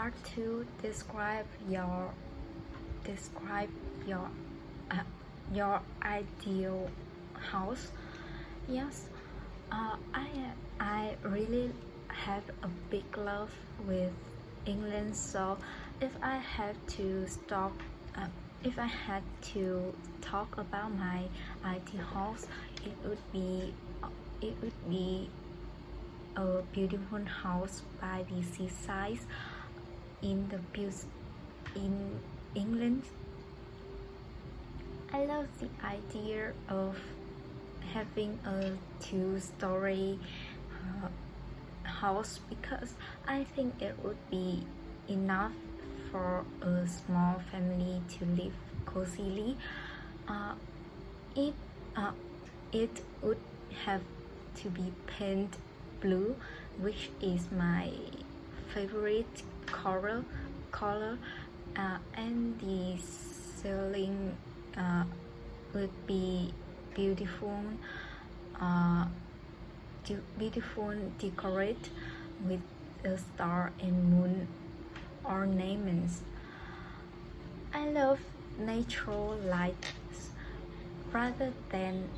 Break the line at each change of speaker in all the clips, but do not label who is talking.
hard to describe your uh, your ideal house. Yes, I really have a big love with England. So if I had to stop, uh, if I had to talk about my ideal house, it would be it would be a beautiful house by the seaside in England. I love the idea of having a two-story house because I think it would be enough for a small family to live cozily. Uh, it uh, it would have to be painted blue, which is my favorite color, and the ceiling would be beautiful uh, beautiful decorate with a star and moon ornaments. I love natural lights rather than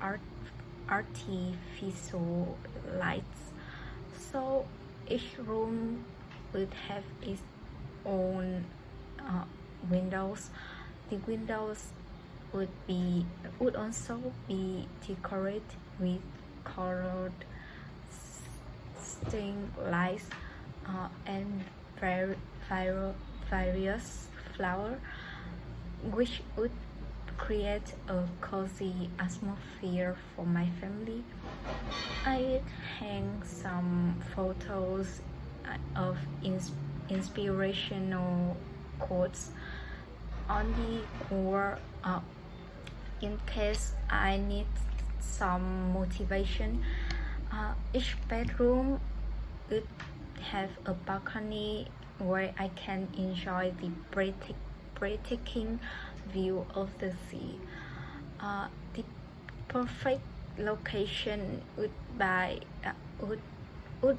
art artificial lights. So each room would have its own windows. The windows would also be decorated with colored string lights and various flowers, which would create a cozy atmosphere for my family. I would hang some photos of inspirational quotes on the wall in case I need some motivation. Each bedroom would have a balcony where I can enjoy the breathtaking view of the sea. The perfect location would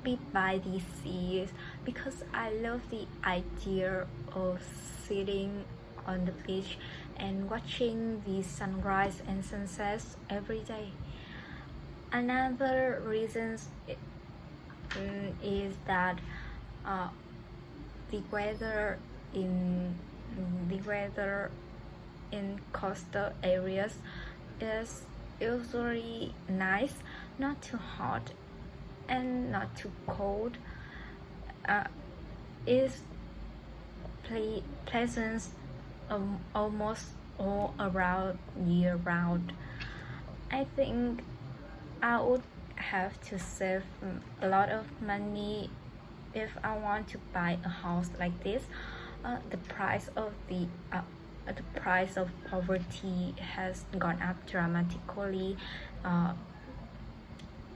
be by the sea because I love the idea of sitting on the beach and watching the sunrise and sunsets every day. Another reason is that uh, the weather in the weather in coastal areas is usually nice, not too hot and not too cold. Is pleasant almost all around year round. I think I would have to save a lot of money if I want to buy a house like this. The price of poverty has gone up dramatically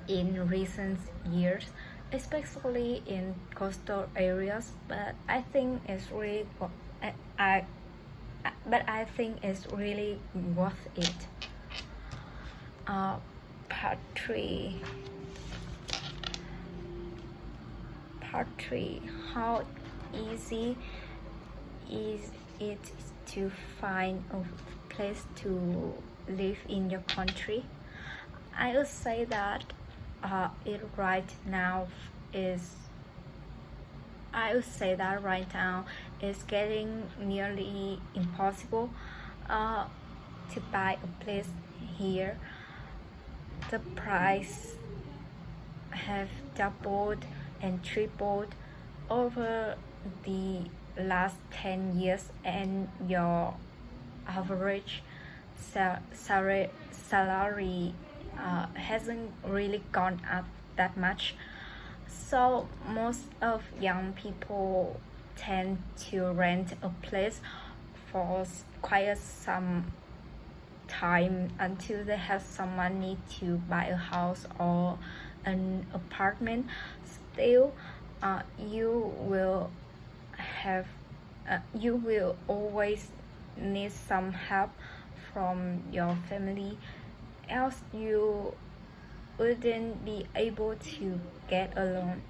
in recent years, especially in coastal areas. But I think it's really I think it's really worth it. Part 3. How easy is it to find a place to live in your country? I would say that it right now is getting nearly impossible to buy a place here. The price have doubled and tripled over the last 10 years, and your average salary hasn't really gone up that much. So most of young people tend to rent a place for quite some time until they have some money to buy a house or an apartment. Still, you will always need some help from your family, else you wouldn't be able to get a loan.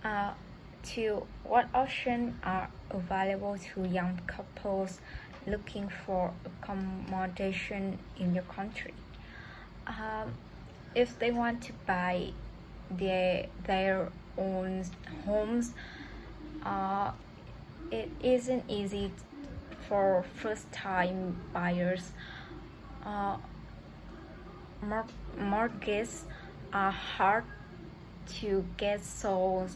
Uh, to what options are available to young couples looking for accommodation in your country? Um, if they want to buy their own homes, uh, it isn't easy for first-time buyers. Uh, mortgages are hard to get, so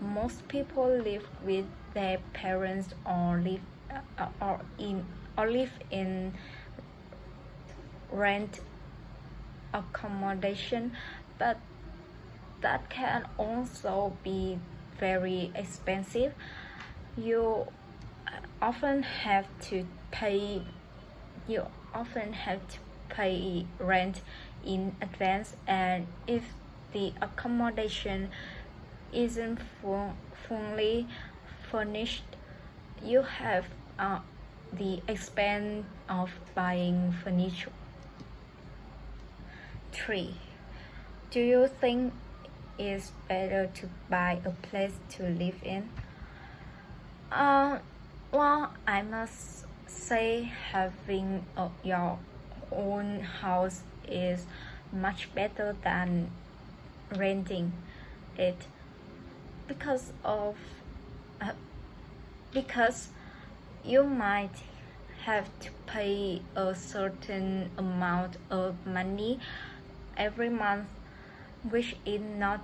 most people live with their parents or live in rent accommodation, but that can also be very expensive. You often have to pay rent in advance, and if the accommodation isn't fully furnished, you have the expense of buying furniture. 3. Do you think it's better to buy a place to live in? Well, I must say having your own house is much better than renting it because you might have to pay a certain amount of money every month, which is not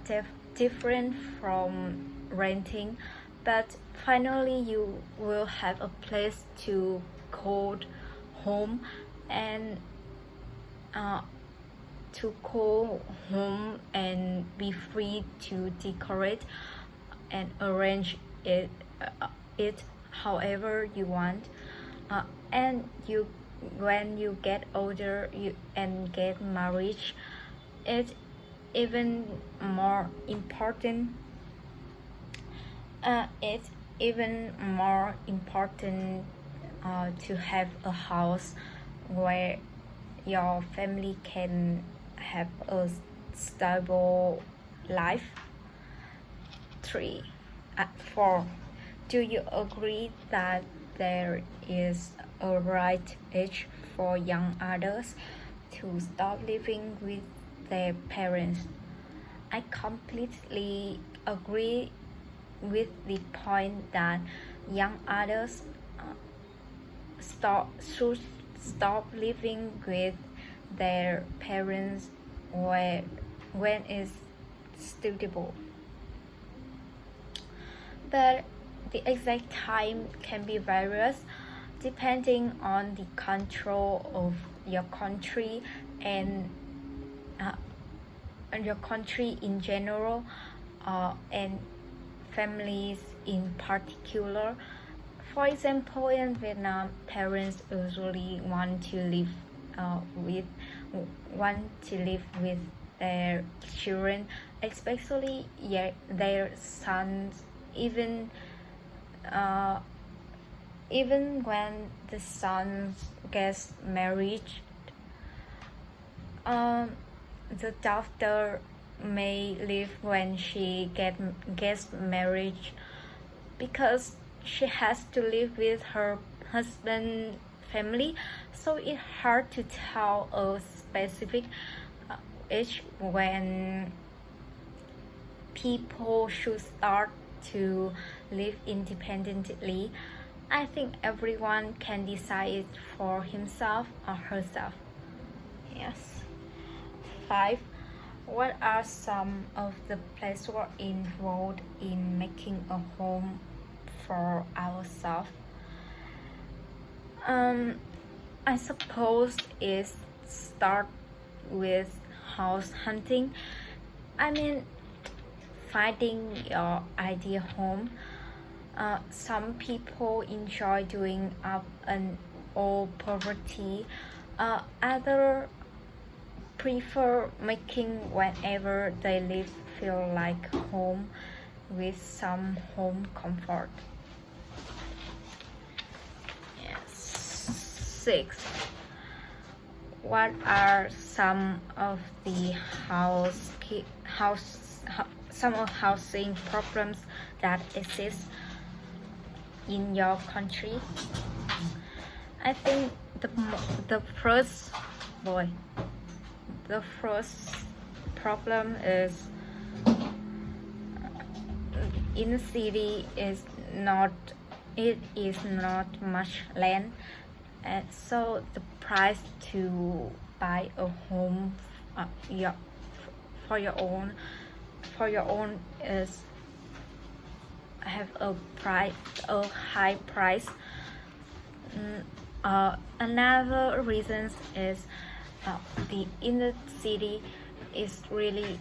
different from renting, but finally you will have a place to call home and be free to decorate and arrange it however you want. And when you get older and get married, it's even more important. To have a house where your family can have a stable life. 4. Do you agree that there is a right age for young adults to stop living with their parents? I completely agree with the point that young adults should stop living with their parents when it's suitable. But the exact time can be various depending on the control of your country and your country in general, and families in particular. For example, in Vietnam, parents usually want to live with their children, especially their sons, even when the son gets married. The daughter may live when she gets married because she has to live with her husband's family, so it's hard to tell a specific age when people should start to live independently. I think everyone can decide for himself or herself. Yes. 5. What are some of the pleasures involved in making a home for ourselves? I suppose it starts with house hunting. I mean, finding your ideal home. Some people enjoy doing up an old property. Others prefer making whenever they live feel like home with some home comfort. Yes. 6. What are some of the house some of housing problems that exist in your country. I think the first the first problem is in the city it is not much land, and so the price to buy a home for your own is have a high price. Another reason is the inner city is really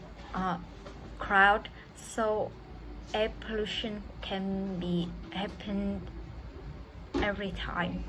crowded, so air pollution can be happen every time.